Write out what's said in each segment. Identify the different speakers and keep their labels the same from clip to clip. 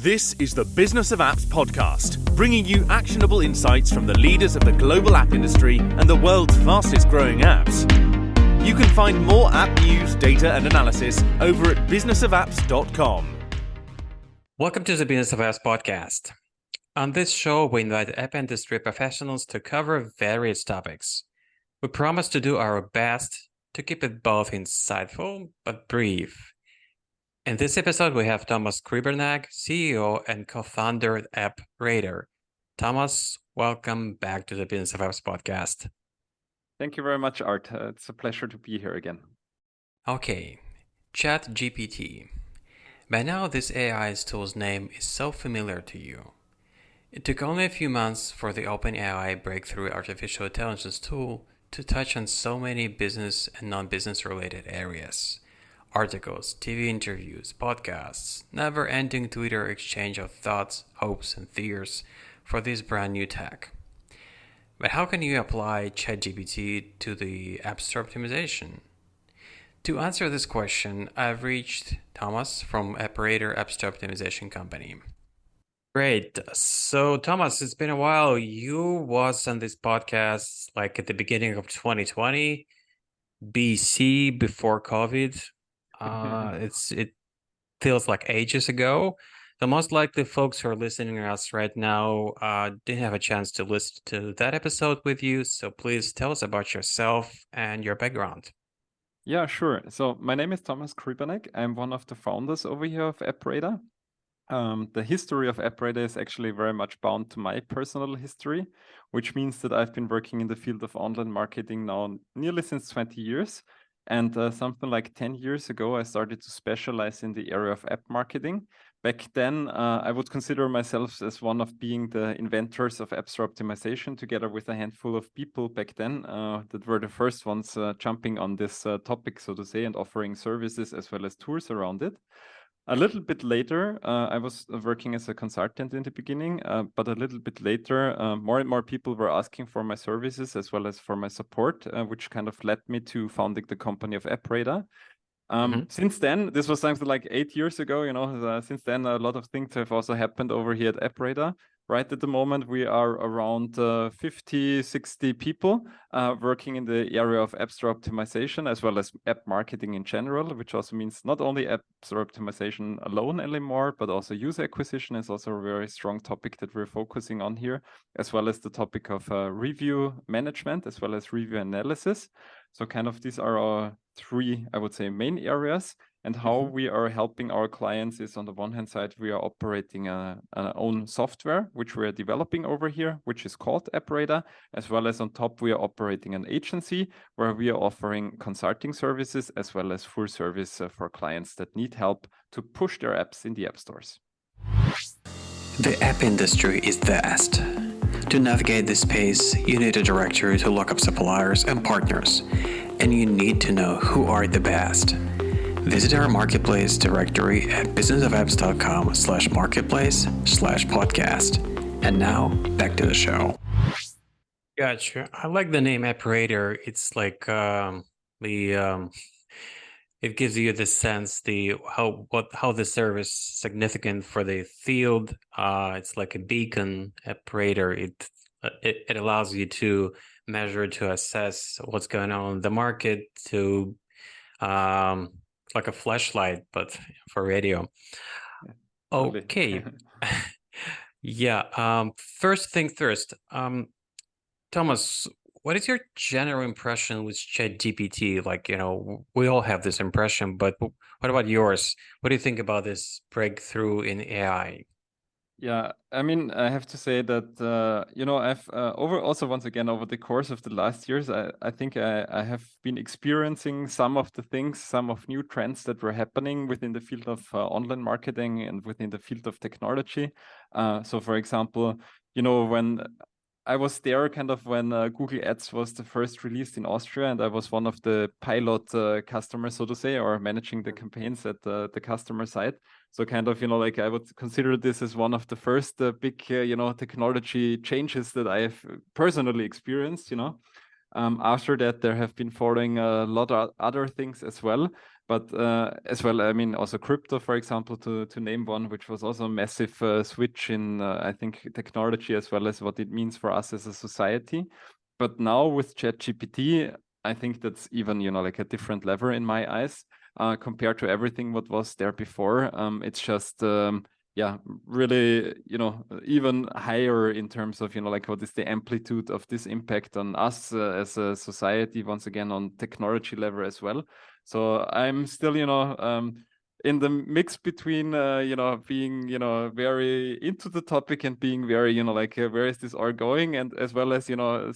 Speaker 1: This is the Business of Apps podcast, bringing you actionable insights from the leaders of the global app industry and the world's fastest growing apps. You can find more app news, data and analysis over at businessofapps.com.
Speaker 2: Welcome to the Business of Apps podcast. On this show, we invite app industry professionals to cover various topics. We promise to do our best to keep it both insightful but brief. In this episode, we have Thomas Kriebernegg, CEO and co-founder at App Radar. Thomas, welcome back to the Business of Apps podcast.
Speaker 3: Thank you very much, Art. It's a pleasure to be here again.
Speaker 2: Okay, ChatGPT. By now, this AI tool's name is so familiar to you. It took only a few months for the OpenAI breakthrough artificial intelligence tool to touch on so many business and non-business related areas. Articles, TV interviews, podcasts, never-ending Twitter exchange of thoughts, hopes, and fears for this brand new tech. But how can you apply ChatGPT to the App Store optimization? To answer this question, I've reached Thomas from App Radar App Store Optimization Company. Great. So, Thomas, it's been a while. You was on this podcast like at the beginning of 2020, BC, before COVID. It feels like ages ago. So most likely folks who are listening to us right now didn't have a chance to listen to that episode with you. So please tell us about yourself and your background.
Speaker 3: Yeah, sure. So my name is Thomas Kriebernegg. I'm one of the founders over here of App Radar. The history of App Radar is actually very much bound to my personal history, which means that I've been working in the field of online marketing now nearly since 20 years. And something like 10 years ago, I started to specialize in the area of app marketing. Back then, I would consider myself as one of being the inventors of App Store optimization, together with a handful of people back then that were the first ones jumping on this topic, so to say, and offering services as well as tools around it. A little bit later, I was working as a consultant in the beginning, but a little bit later, more and more people were asking for my services as well as for my support, which kind of led me to founding the company of App Radar. Since then, this was something like 8 years ago, since then, a lot of things have also happened over here at App Radar. Right at the moment, we are around 50, 60 people working in the area of App Store optimization as well as app marketing in general, which also means not only App Store optimization alone anymore, but also user acquisition is also a very strong topic that we're focusing on here, as well as the topic of review management, as well as review analysis. So kind of these are our three, I would say, main areas. And how we are helping our clients is, on the one hand side, we are operating our own software, which we are developing over here, which is called App Radar, as well as on top, we are operating an agency where we are offering consulting services as well as full service for clients that need help to push their apps in the app stores.
Speaker 2: The app industry is vast. To navigate this space, you need a directory to look up suppliers and partners, and you need to know who are the best. Visit our marketplace directory at businessofapps.com/marketplace/podcast. And now back to the show. Gotcha. I like the name App Radar. It's like it gives you the sense how the service is significant for the field. It's like a beacon. App Radar. It allows you to measure, to assess what's going on in the market, to like a flashlight, but for radio. Okay. Yeah. First thing first. Thomas, what is your general impression with ChatGPT? Like, we all have this impression, but what about yours? What do you think about this breakthrough in AI?
Speaker 3: Yeah, I mean, I have to say that, I've over the course of the last years, I think I have been experiencing some of the things, some of new trends that were happening within the field of online marketing and within the field of technology. So, for example, when I was there kind of when Google Ads was the first released in Austria, and I was one of the pilot customers, so to say, or managing the campaigns at the customer side. So kind of, I would consider this as one of the first big, technology changes that I have personally experienced, After that, there have been following a lot of other things as well. But as well, I mean, also crypto, for example, to name one, which was also a massive switch in, I think, technology as well as what it means for us as a society. But now with ChatGPT, I think that's even, like a different level in my eyes compared to everything what was there before. It's just yeah, really, even higher in terms of, like what is the amplitude of this impact on us as a society, once again, on technology level as well. So I'm still, in the mix between, being, very into the topic and being very, like, where is this all going? And as well as,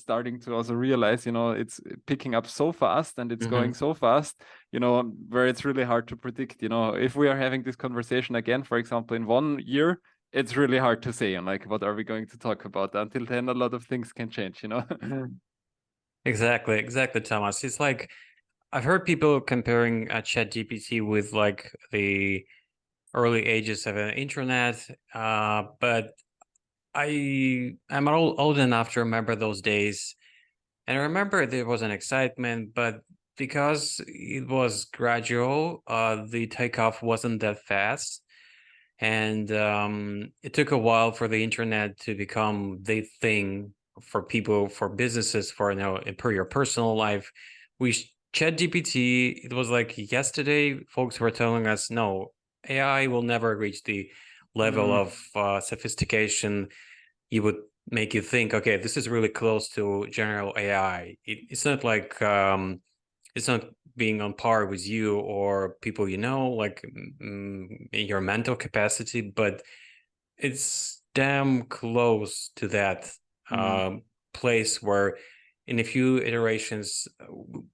Speaker 3: starting to also realize, it's picking up so fast and it's going so fast, where it's really hard to predict, if we are having this conversation again, for example, in 1 year, it's really hard to say, and like, what are we going to talk about? Until then, a lot of things can change,
Speaker 2: Exactly, Thomas. It's like I've heard people comparing ChatGPT with like the early ages of the internet, but I'm old enough to remember those days, and I remember there was an excitement, but because it was gradual, the takeoff wasn't that fast, and it took a while for the internet to become the thing for people, for businesses, for for your personal life. ChatGPT, it was like yesterday, folks were telling us, no, AI will never reach the level of sophistication you would make you think, okay, this is really close to general AI. It's not like it's not being on par with you or people like your mental capacity, but it's damn close to that place where in a few iterations,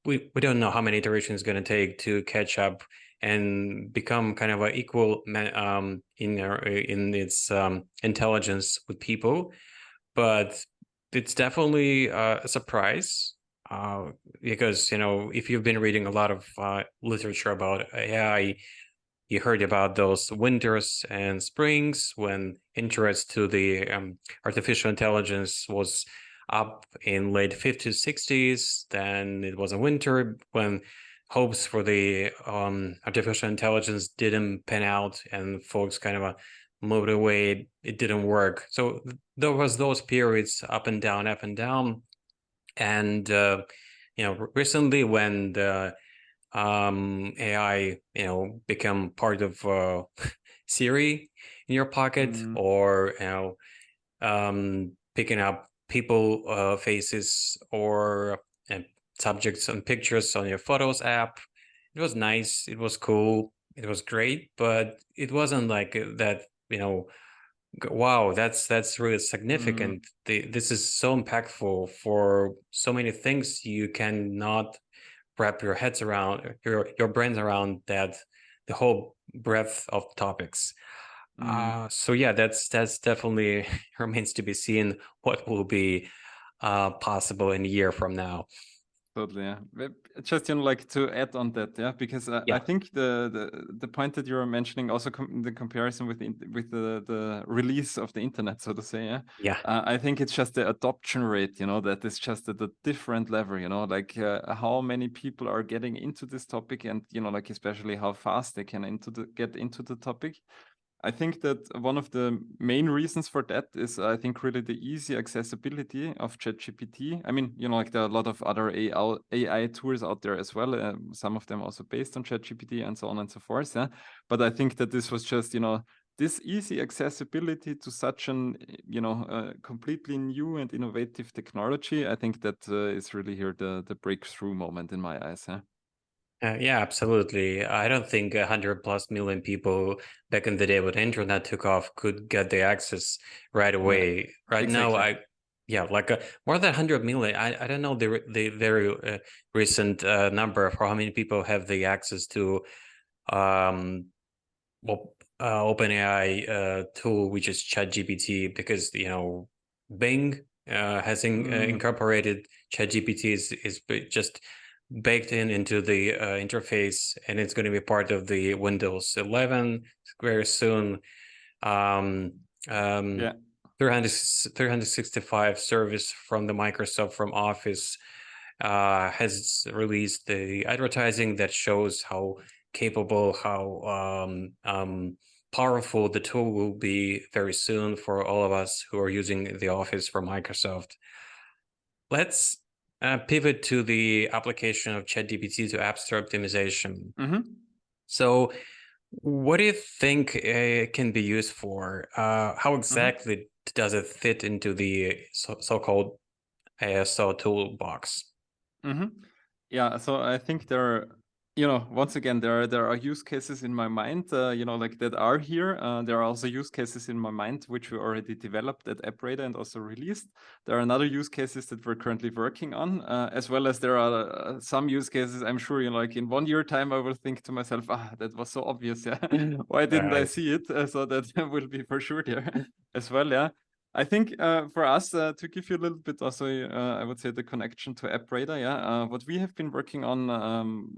Speaker 2: we don't know how many iterations it's going to take to catch up and become kind of an equal in its intelligence with people. But it's definitely a surprise because, if you've been reading a lot of literature about AI, you heard about those winters and springs when interest to the artificial intelligence was up in late 50s, 60s. Then it was a winter when hopes for the artificial intelligence didn't pan out and folks kind of moved away. It didn't work. So there was those periods up and down, up and down. And, recently when the AI, become part of Siri in your pocket, or picking up people faces or subjects and pictures on your Photos app. It was nice. It was cool. It was great, but it wasn't like that. Wow, that's really significant. This is so impactful for so many things you cannot wrap your heads around, your brains around that, the whole breadth of topics. So yeah, that's definitely remains to be seen what will be possible in a year from now.
Speaker 3: Totally, yeah. Just like to add on that, yeah, because I think the point that you were mentioning also the comparison with the release of the internet, so to say, yeah.
Speaker 2: Yeah.
Speaker 3: I think it's just the adoption rate, that is just at a different level, like how many people are getting into this topic, and like especially how fast they can get into the topic. I think that one of the main reasons for that is, I think, really the easy accessibility of ChatGPT. I mean, like there are a lot of other AI tools out there as well. Some of them also based on ChatGPT and so on and so forth. Yeah? But I think that this was just, this easy accessibility to such an, completely new and innovative technology. I think that is really here the breakthrough moment in my eyes. Yeah.
Speaker 2: Yeah, absolutely. I don't think 100+ million people back in the day when the internet took off could get the access right away.
Speaker 3: Yeah,
Speaker 2: right
Speaker 3: exactly.
Speaker 2: now, like more than 100 million. I don't know the very recent number for how many people have the access to OpenAI tool, which is ChatGPT, because Bing has incorporated ChatGPT is just baked into the interface, and it's going to be part of the Windows 11 very soon. 365 service from the Microsoft from Office has released the advertising that shows how capable, how powerful the tool will be very soon for all of us who are using the Office for Microsoft. Let's pivot to the application of ChatGPT to App Store optimization. So what do you think it can be used for? How exactly does it fit into the so-called ASO toolbox?
Speaker 3: Yeah, so I think there are, once again, there are use cases in my mind, like that are here. There are also use cases in my mind which we already developed at AppRadar and also released. There are another use cases that we're currently working on, as well as there are some use cases. I'm sure, like in 1 year time, I will think to myself, that was so obvious. Yeah, why didn't I see it? So that will be for sure there as well. Yeah. I think for us, to give you a little bit also, I would say the connection to AppRadar, what we have been working on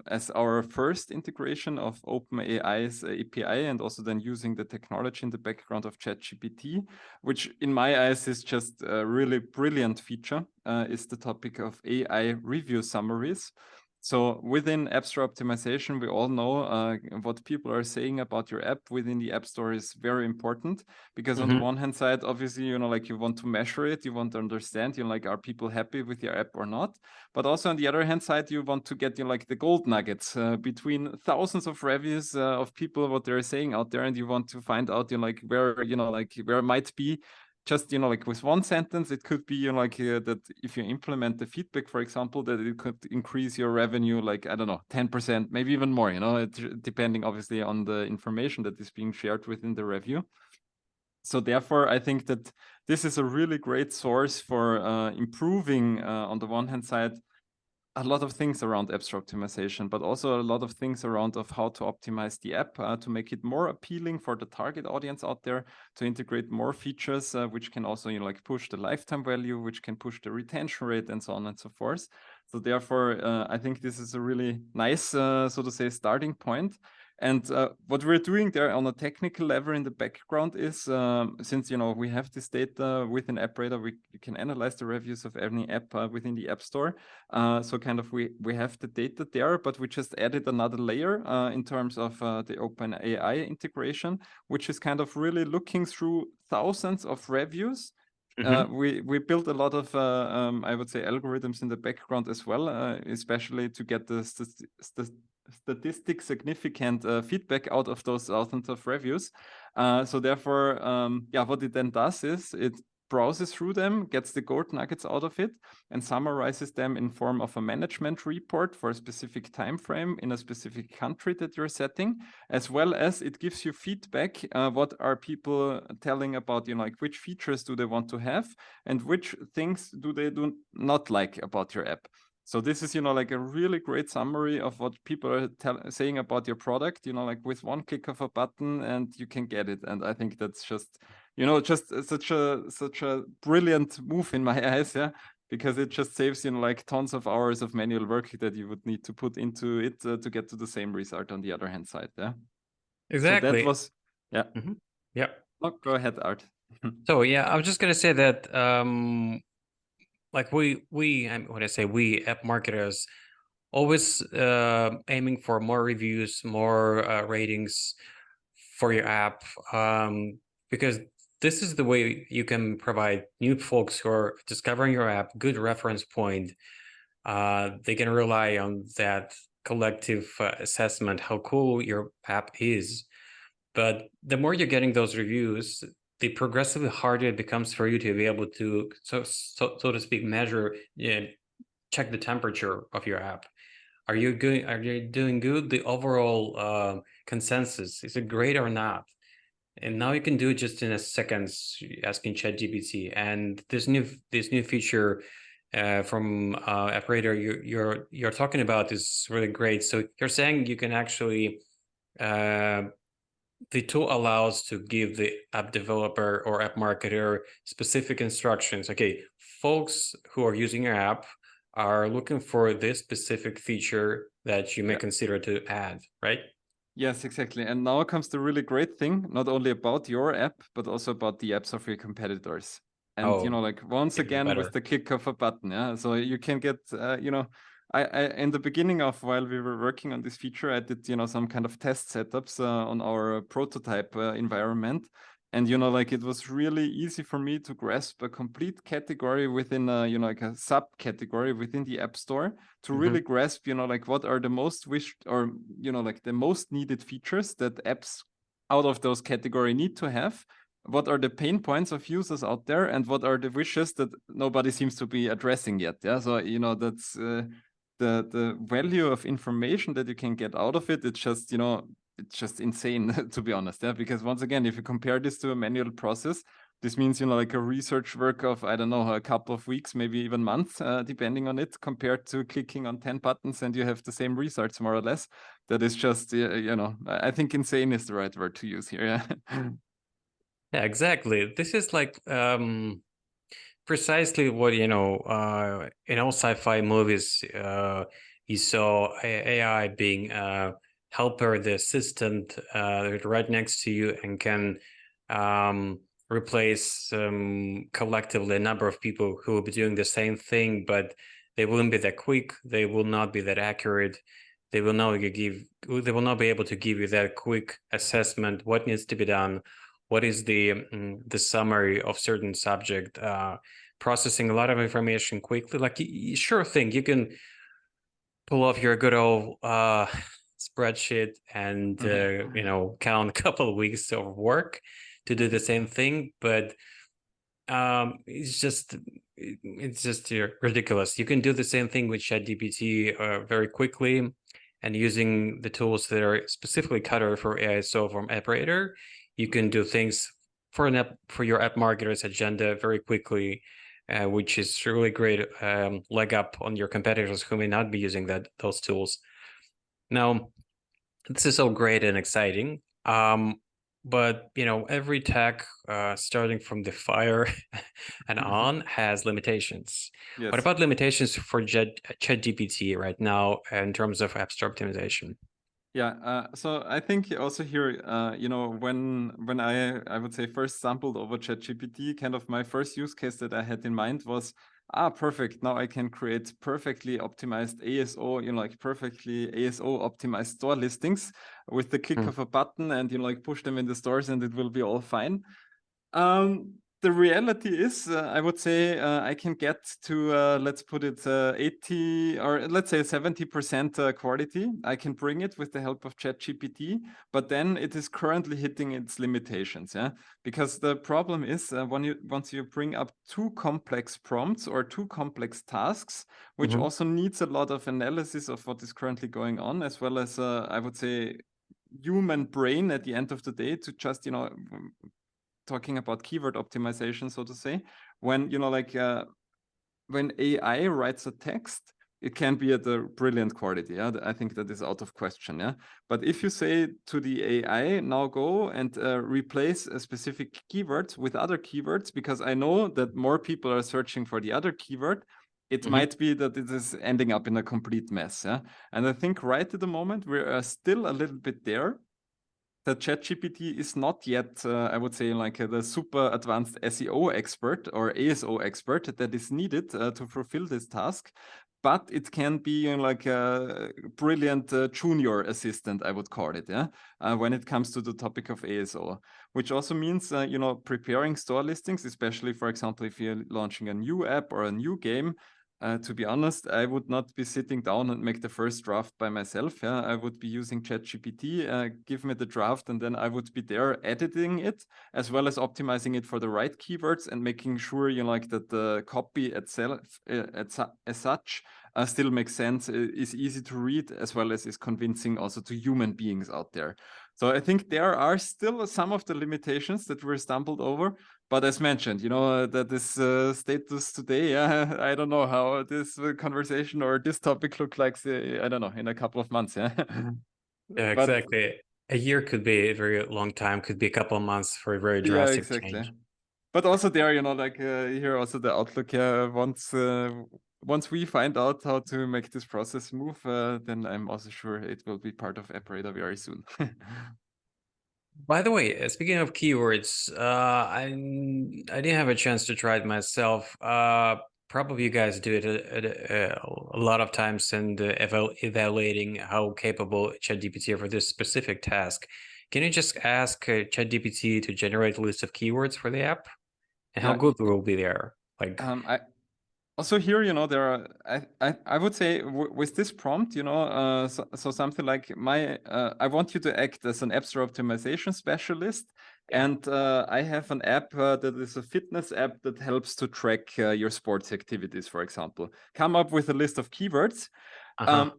Speaker 3: as our first integration of OpenAI's API and also then using the technology in the background of ChatGPT, which in my eyes is just a really brilliant feature, is the topic of AI review summaries. So within App Store optimization, we all know what people are saying about your app within the App Store is very important because on the one hand side, obviously, like you want to measure it, you want to understand, like, are people happy with your app or not? But also on the other hand side, you want to get, like the gold nuggets between thousands of reviews of people, what they're saying out there. And you want to find out, like where, where it might be just, like with one sentence, it could be, that if you implement the feedback, for example, that it could increase your revenue, like, I don't know, 10%, maybe even more, depending obviously on the information that is being shared within the review. So therefore, I think that this is a really great source for improving, on the one hand side, a lot of things around App Store optimization, but also a lot of things around of how to optimize the app to make it more appealing for the target audience out there, to integrate more features, which can also, like push the lifetime value, which can push the retention rate and so on and so forth. So therefore, I think this is a really nice, so to say, starting point. And what we're doing there on a technical level in the background is, since, we have this data within AppRadar, we can analyze the reviews of any app within the App Store. So kind of we have the data there, but we just added another layer in terms of the OpenAI integration, which is kind of really looking through thousands of reviews. We built a lot of, I would say, algorithms in the background as well, especially to get the statistic significant feedback out of those thousands of reviews. So therefore, what it then does is it browses through them, gets the gold nuggets out of it, and summarizes them in form of a management report for a specific time frame in a specific country that you're setting, as well as it gives you feedback. What are people telling about, like which features do they want to have, and which things do they do not like about your app. So this is, like a really great summary of what people are saying about your product, like with one click of a button and you can get it. And I think that's just, just such a brilliant move in my eyes, because it just saves, like tons of hours of manual work that you would need to put into it to get to the same result on the other hand side. Yeah.
Speaker 2: Exactly.
Speaker 3: So that was,
Speaker 2: Yeah.
Speaker 3: Oh, go ahead, Art.
Speaker 2: So yeah, I was just gonna say that like when I say we app marketers always aiming for more reviews, more ratings for your app, because this is the way you can provide new folks who are discovering your app good reference point. They can rely on that collective assessment how cool your app is. But the more you're getting those reviews, the progressively harder it becomes for you to be able to, so to speak, measure, check the temperature of your app. Are you doing good? The overall consensus, is it great or not? And now you can do it just in a seconds, asking ChatGPT. And this new feature from AppRadar you're talking about is really great. So you're saying you can actually the tool allows to give the app developer or app marketer specific instructions. Okay, folks who are using your app are looking for this specific feature that you may consider to add, right?
Speaker 3: Yes, exactly. And now comes the really great thing, not only about your app, but also about the apps of your competitors. And, like once again, with the click of a button. Yeah. So you can get, in the beginning of while we were working on this feature, I did, some kind of test setups on our prototype environment. And, like it was really easy for me to grasp a complete category within a, like a subcategory within the App Store to really grasp, like what are the most wished or, like the most needed features that apps out of those category need to have. What are the pain points of users out there, and what are the wishes that nobody seems to be addressing yet? Yeah, so that's the value of information that you can get out of it. It's just it's just insane to be honest. Yeah, because once again, if you compare this to a manual process, this means like a research work of I don't know a couple of weeks, maybe even months, depending on it, compared to clicking on 10 buttons and you have the same results more or less. That is just I think insane is the right word to use here. Yeah.
Speaker 2: Yeah, exactly. This is like precisely what, in all sci-fi movies, you saw AI being a helper, the assistant right next to you, and can replace collectively a number of people who will be doing the same thing, but they wouldn't be that quick. They will not be that accurate. They will not be able to give you that quick assessment, what needs to be done, what is the summary of certain subject, processing a lot of information quickly. Like, sure thing, you can pull off your good old spreadsheet and count a couple of weeks of work to do the same thing, but it's just ridiculous. You can do the same thing with ChatGPT very quickly, and using the tools that are specifically catered for ASO from Operator, you can do things for your app marketer's agenda very quickly, which is really great leg up on your competitors who may not be using those tools. Now, this is all great and exciting. But every tech, starting from the fire and on, has limitations.
Speaker 3: Yes.
Speaker 2: What about limitations for ChatGPT right now in terms of App Store optimization?
Speaker 3: Yeah, so I think also here, when I would say first stumbled over ChatGPT, kind of my first use case that I had in mind was, perfect. Now I can create perfectly optimized ASO, like perfectly ASO optimized store listings with the click of a button, and like push them in the stores, and it will be all fine. The reality is, I would say I can get to, let's put it 80 or let's say 70% quality. I can bring it with the help of ChatGPT, but then it is currently hitting its limitations. Yeah, because the problem is once you bring up too complex prompts or too complex tasks, which also needs a lot of analysis of what is currently going on, as well as I would say human brain at the end of the day to just talking about keyword optimization, so to say, when when AI writes a text, it can be at a brilliant quality. Yeah, I think that is out of question. Yeah, but if you say to the AI, now go and replace a specific keyword with other keywords, because I know that more people are searching for the other keyword, it might be that it is ending up in a complete mess. Yeah, and I think right at the moment we are still a little bit there. The ChatGPT is not yet, I would say, like the super advanced SEO expert or ASO expert that is needed to fulfill this task, but it can be like a brilliant junior assistant, I would call it, yeah, when it comes to the topic of ASO, which also means, preparing store listings, especially, for example, if you're launching a new app or a new game. To be honest, I would not be sitting down and make the first draft by myself. Yeah, I would be using ChatGPT, give me the draft, and then I would be there editing it, as well as optimizing it for the right keywords and making sure like that the copy itself, as such, still makes sense, is easy to read, as well as is convincing also to human beings out there. So I think there are still some of the limitations that we're stumbled over. But as mentioned, that this status today, I don't know how this conversation or this topic look like, I don't know, in a couple of months. Yeah,
Speaker 2: Yeah,
Speaker 3: but
Speaker 2: exactly. A year could be a very long time, could be a couple of months for a very
Speaker 3: yeah,
Speaker 2: drastic
Speaker 3: exactly.
Speaker 2: change.
Speaker 3: But also there, like here also the outlook, once we find out how to make this process move, then I'm also sure it will be part of Operator very soon.
Speaker 2: By the way, speaking of keywords, I didn't have a chance to try it myself. probably you guys do it a lot of times and evaluating how capable ChatGPT are for this specific task. Can you just ask ChatGPT to generate a list of keywords for the app? And how
Speaker 3: Yeah.
Speaker 2: good will be there? Like,
Speaker 3: I Also here, there are, I would say with this prompt, so something like I want you to act as an App Store optimization specialist.
Speaker 2: yeah.
Speaker 3: And I have an app that is a fitness app that helps to track your sports activities, for example. Come up with a list of keywords.
Speaker 2: Uh-huh.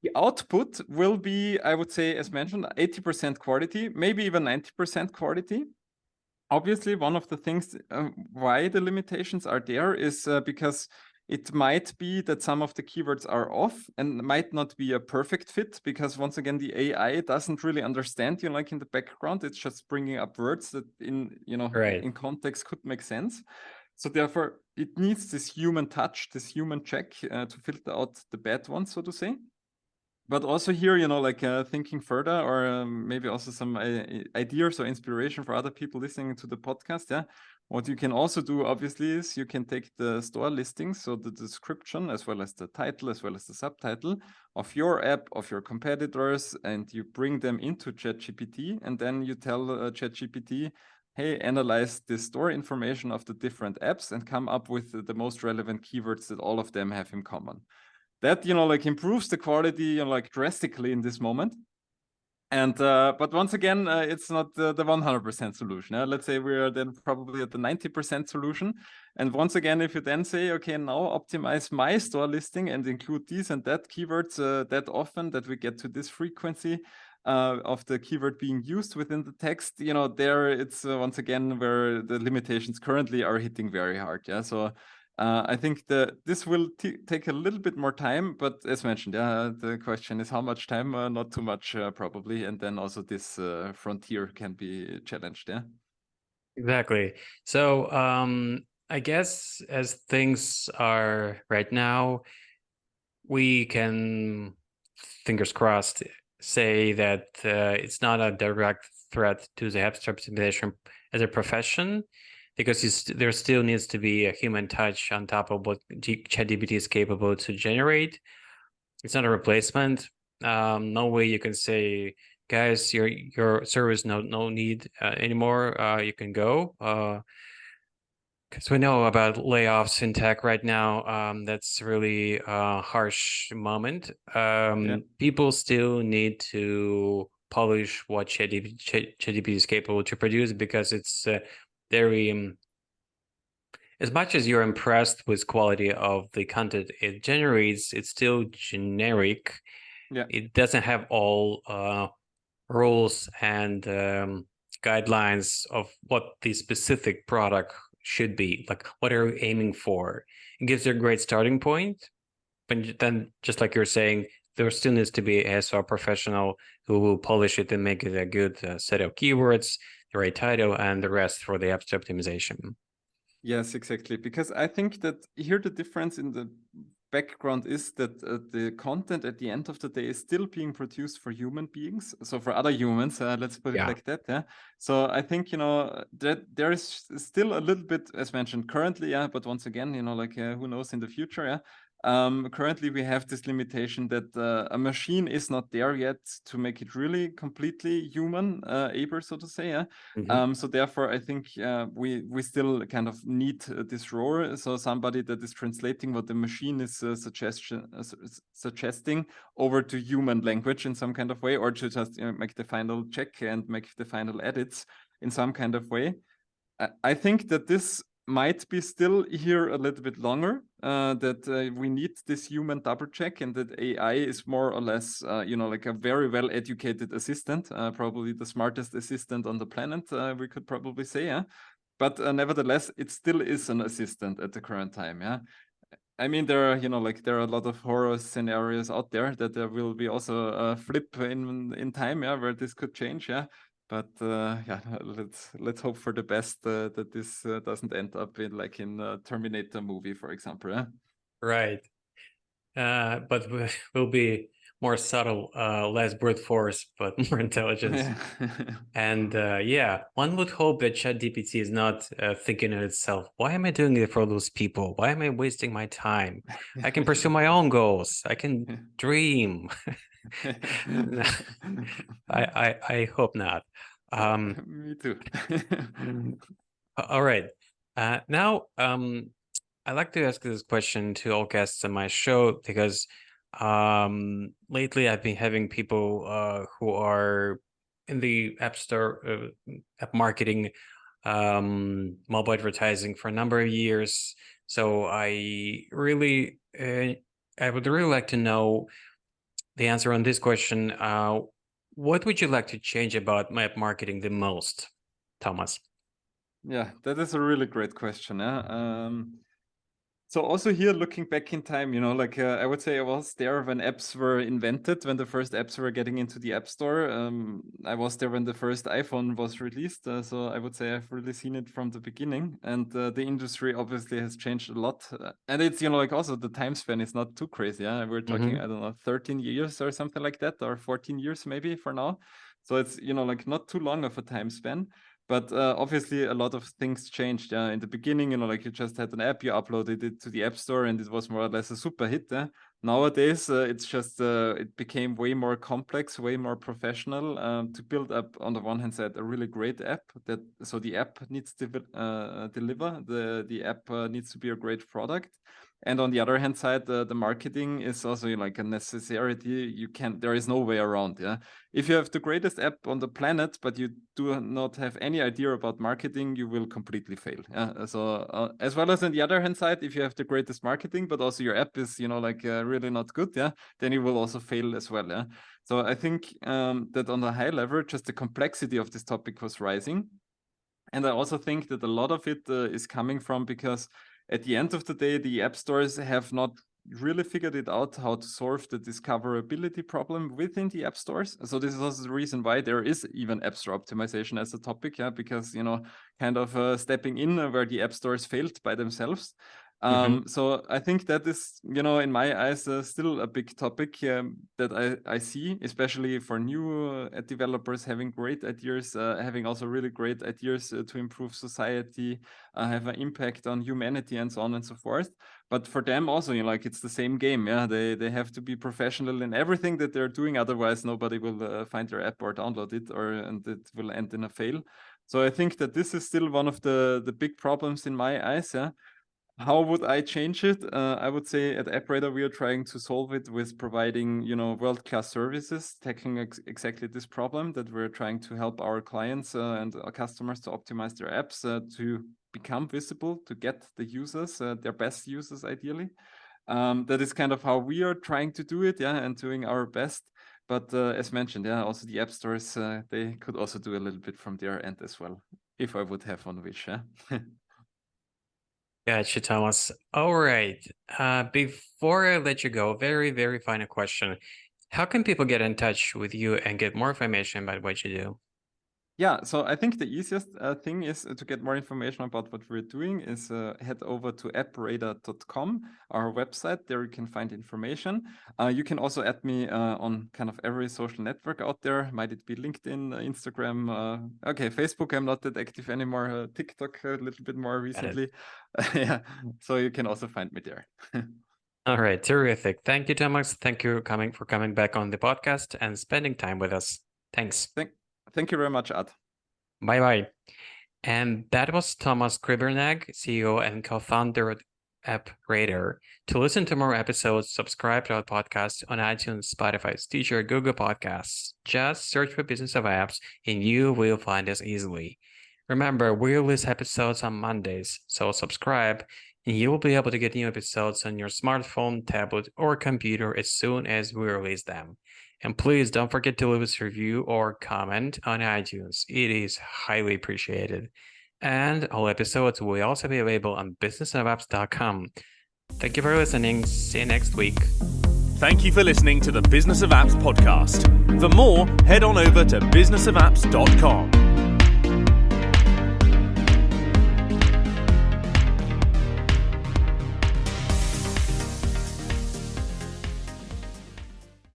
Speaker 3: The output will be, I would say, as mentioned, 80% quality, maybe even 90% quality. Obviously, one of the things why the limitations are there is because it might be that some of the keywords are off and might not be a perfect fit, because once again, the AI doesn't really understand you like in the background. It's just bringing up words that
Speaker 2: Right.
Speaker 3: in context could make sense. So therefore, it needs this human touch, this human check to filter out the bad ones, so to say. But also here, thinking further, or maybe also some ideas or inspiration for other people listening to the podcast. Yeah, what you can also do, obviously, is you can take the store listings, so the description as well as the title as well as the subtitle of your app, of your competitors, and you bring them into ChatGPT, and then you tell ChatGPT, hey, analyze the store information of the different apps and come up with the most relevant keywords that all of them have in common. That improves the quality drastically in this moment. And but once again, it's not the 100% solution. Let's say we are then probably at the 90% solution. And once again, if you then say, okay, now optimize my store listing and include these and that keywords that often, that we get to this frequency of the keyword being used within the text, there it's once again where the limitations currently are hitting very hard. Yeah, so I think this will take a little bit more time, but as mentioned, the question is how much time? Not too much, probably. And then also this frontier can be challenged. Yeah.
Speaker 2: Exactly. So, I guess as things are right now, we can, fingers crossed, say that it's not a direct threat to the app store optimization as a profession, because there still needs to be a human touch on top of what ChatGPT is capable to generate. It's not a replacement. No way you can say, guys, your service no need anymore. You can go. Because we know about layoffs in tech right now. That's really a harsh moment. People still need to polish what ChatGPT is capable to produce, because it's very as much as you're impressed with quality of the content it generates, it's still generic.
Speaker 3: Yeah.
Speaker 2: It doesn't have all rules and guidelines of what the specific product should be. Like, what are you aiming for? It gives you a great starting point, but then, just like you're saying, there still needs to be a ASO professional who will polish it and make it a good set of keywords, the right title, and the rest for the app optimization.
Speaker 3: Yes, exactly. Because I think that here the difference in the background is that the content at the end of the day is still being produced for human beings, so for other humans, let's put it like that. Yeah, so I think that there is still a little bit, as mentioned, currently, but once again, who knows in the future. Currently we have this limitation that a machine is not there yet to make it really completely human able, so to say. So therefore I think we still kind of need this role, so somebody that is translating what the machine is suggesting over to human language in some kind of way, or to just make the final check and make the final edits in some kind of way. I think that this might be still here a little bit longer, that we need this human double check, and that AI is more or less, like a very well educated assistant, probably the smartest assistant on the planet, we could probably say. Yeah, but nevertheless, it still is an assistant at the current time. Yeah, I mean, there are, there are a lot of horror scenarios out there that there will be also a flip in time, yeah, where this could change, yeah. But let's hope for the best, that this doesn't end up in a Terminator movie, for example. Yeah?
Speaker 2: Right. But we'll be more subtle, less brute force, but more intelligence. And one would hope that ChatGPT is not thinking of itself, why am I doing it for those people? Why am I wasting my time? I can pursue my own goals. I can dream. I hope not.
Speaker 3: Me too.
Speaker 2: All right. Now, I like to ask this question to all guests on my show because lately I've been having people who are in the App Store, app marketing, mobile advertising for a number of years. So I would really like to know the answer on this question. What would you like to change about app marketing the most, Thomas?
Speaker 3: Yeah, that is a really great question. So also here, looking back in time, I would say I was there when apps were invented, when the first apps were getting into the App Store. I was there when the first iPhone was released. So I would say I've really seen it from the beginning. And the industry obviously has changed a lot. And it's, also the time span is not too crazy. Yeah, we're talking, I don't know, 13 years or something like that, or 14 years maybe for now. So it's, not too long of a time span. But obviously, a lot of things changed. In the beginning, you just had an app, you uploaded it to the App Store, and it was more or less a super hit. Nowadays, it's just it became way more complex, way more professional to build up. On the one hand side, a really great app. So the app needs to deliver. The app needs to be a great product. And on the other hand side, the marketing is also like a necessity. There is no way around. Yeah. If you have the greatest app on the planet, but you do not have any idea about marketing, you will completely fail. Yeah. So as well as on the other hand side, if you have the greatest marketing, but also your app is, really not good, yeah, then you will also fail as well. Yeah. So I think that on the high level, just the complexity of this topic was rising. And I also think that a lot of it is coming from because at the end of the day, the app stores have not really figured it out how to solve the discoverability problem within the app stores. So this is also the reason why there is even app store optimization as a topic, yeah, because, kind of stepping in where the app stores failed by themselves. So I think that is, in my eyes, still a big topic that I see, especially for new developers having great ideas, having also really great ideas to improve society, have an impact on humanity and so on and so forth. But for them also, it's the same game. Yeah, they have to be professional in everything that they're doing. Otherwise, nobody will find their app or download it, and it will end in a fail. So I think that this is still one of the big problems in my eyes. Yeah. How would I change it? I would say at AppRadar, we are trying to solve it with providing, world-class services, tackling exactly this problem that we're trying to help our clients and our customers to optimize their apps to become visible, to get the users, their best users ideally. That is kind of how we are trying to do it, yeah, and doing our best. But as mentioned, yeah, also the app stores, they could also do a little bit from their end as well, if I would have one wish, yeah.
Speaker 2: Gotcha, Thomas. All right. Before I let you go, very, very final question. How can people get in touch with you and get more information about what you do?
Speaker 3: Yeah, so I think the easiest thing is to get more information about what we're doing is head over to appradar.com, our website. There you can find information. You can also add me on kind of every social network out there. Might it be LinkedIn, Instagram? Okay, Facebook, I'm not that active anymore. TikTok a little bit more recently. Yeah, so you can also find me there.
Speaker 2: All right, terrific. Thank you, Thomas. Thank you for coming back on the podcast and spending time with us. Thanks.
Speaker 3: Thank you very much, Ad.
Speaker 2: Bye-bye. And that was Thomas Kriebernegg, CEO and co-founder of AppRadar. To listen to more episodes, subscribe to our podcast on iTunes, Spotify, Stitcher, Google Podcasts. Just search for Business of Apps and you will find us easily. Remember, we release episodes on Mondays, so subscribe and you will be able to get new episodes on your smartphone, tablet, or computer as soon as we release them. And please don't forget to leave us a review or comment on iTunes. It is highly appreciated. And all episodes will also be available on businessofapps.com. Thank you for listening. See you next week.
Speaker 1: Thank you for listening to the Business of Apps podcast. For more, head on over to businessofapps.com.